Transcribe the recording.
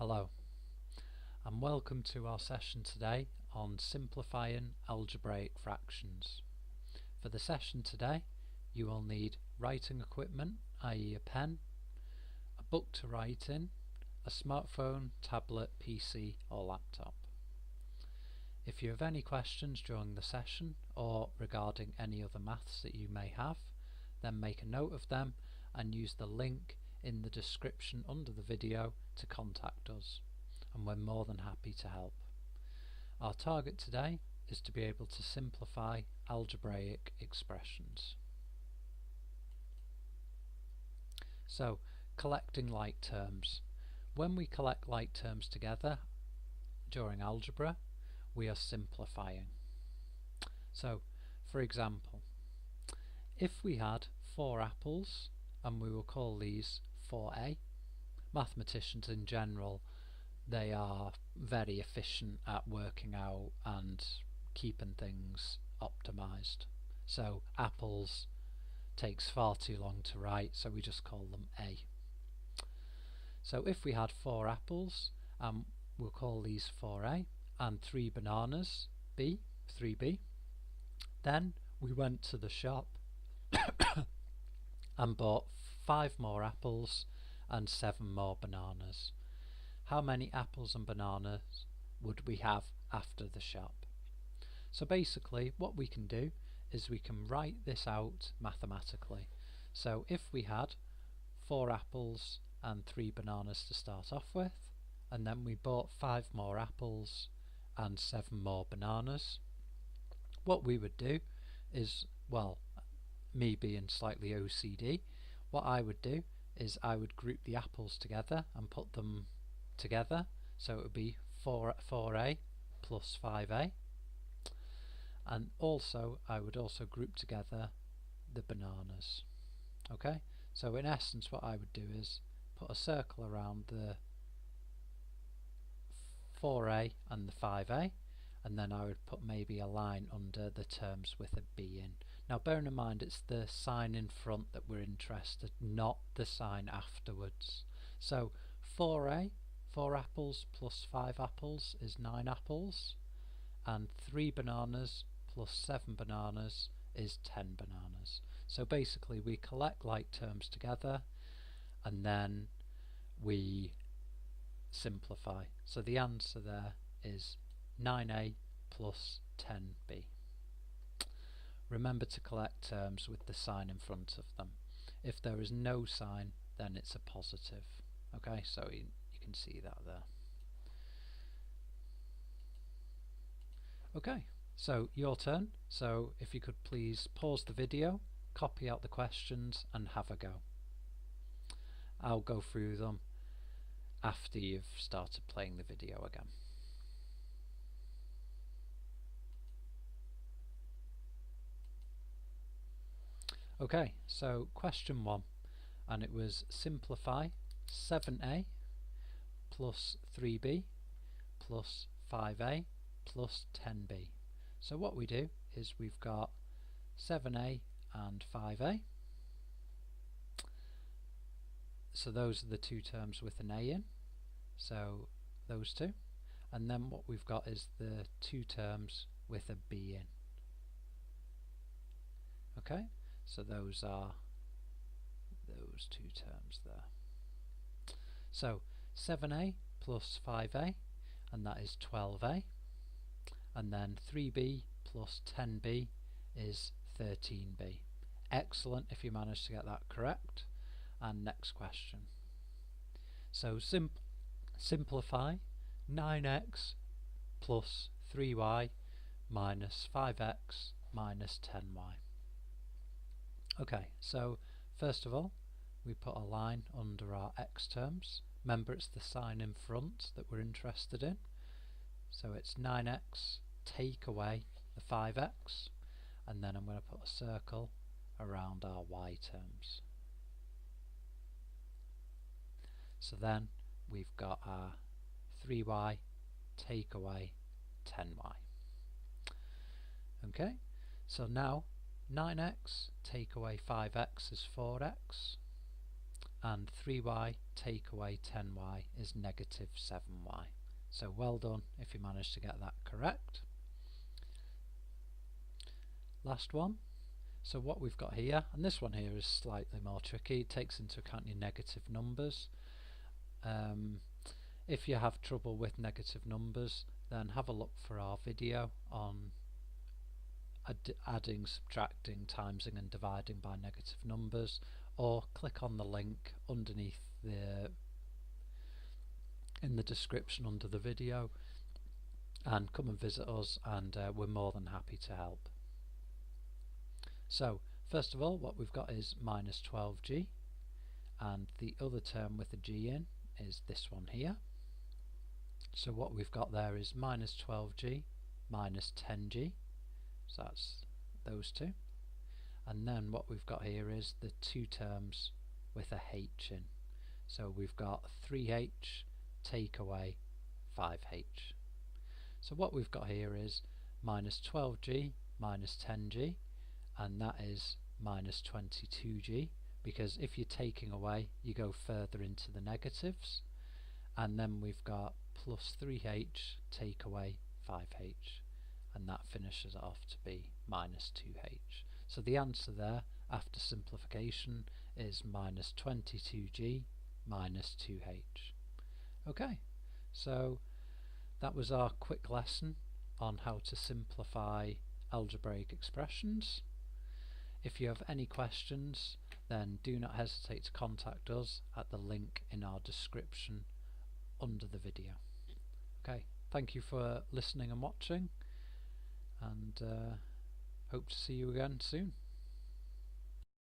Hello and welcome to our session today on simplifying algebraic fractions. For the session today you will need writing equipment, i.e. a pen, a book to write in, a smartphone, tablet, PC or laptop. If you have any questions during the session or regarding any other maths that you may have, then make a note of them and use the link in the description under the video to contact us, and we're more than happy to help. Our target today is to be able to simplify algebraic expressions. So, collecting like terms. When we collect like terms together during algebra, we are simplifying. So, for example, if we had 4 apples and we will call these 4a, mathematicians in general, they are very efficient at working out and keeping things optimized. So apples takes far too long to write, so we just call them A. So if we had 4 apples, we'll call these 4a, and 3 bananas B, 3b. Then we went to the shop and bought 5 more apples and 7 more bananas. How many apples and bananas would we have after the shop? So basically what we can do is we can write this out mathematically. So if we had 4 apples and 3 bananas to start off with, and then we bought 5 more apples and 7 more bananas, what we would do is, well, me being slightly OCD, what I would do is I would group the apples together and put them together, so it would be 4a plus 5a, and also I would also group together the bananas. Okay, so in essence what I would do is put a circle around the 4a and the 5a, and then I would put maybe a line under the terms with a b in. Now bearing in mind it's the sign in front that we're interested, not the sign afterwards. So 4a, 4 apples plus 5 apples is 9 apples, and 3 bananas plus 7 bananas is 10 bananas. So basically we collect like terms together and then we simplify. So the answer there is 9a plus 10b. Remember to collect terms with the sign in front of them. If there is no sign, then it's a positive. Okay, so you can see that there. Okay, so your turn. So if you could please pause the video, copy out the questions and have a go. I'll go through them after you've started playing the video again. Okay, so question 1, and it was simplify 7a plus 3b plus 5a plus 10b. So what we do is we've got 7a and 5a, so those are the two terms with an a in, so those two, and then what we've got is the two terms with a b in. Okay, so those are those two terms there. So 7a plus 5a, and that is 12a, and then 3b plus 10b is 13b. Excellent if you manage to get that correct. And next question. So simplify 9x plus 3y minus 5x minus 10y. Okay, so first of all we put a line under our x terms. Remember it's the sign in front that we're interested in. So it's 9x take away the 5x, and then I'm going to put a circle around our y terms. So then we've got our 3y take away 10y. Okay, so now 9x take away 5x is 4x, and 3y take away 10y is negative 7y. So well done if you managed to get that correct. Last one. So what we've got here, and this one here is slightly more tricky, it takes into account your negative numbers. If you have trouble with negative numbers, then have a look for our video on adding, subtracting, timesing and dividing by negative numbers, or click on the link underneath in the description under the video and come and visit us, and we're more than happy to help. So first of all, what we've got is minus 12g, and the other term with a g in is this one here. So what we've got there is minus 12g minus 10g, so that's those two. And then what we've got here is the two terms with a h in. So we've got 3h take away 5h. So what we've got here is minus 12g minus 10g, and that is minus 22g, because if you're taking away you go further into the negatives. And then we've got plus 3h take away 5h, and that finishes off to be minus 2h. So the answer there after simplification is minus 22g minus 2h. Okay, so that was our quick lesson on how to simplify algebraic expressions. If you have any questions, then do not hesitate to contact us at the link in our description under the video. Okay, thank you for listening and watching, and hope to see you again soon.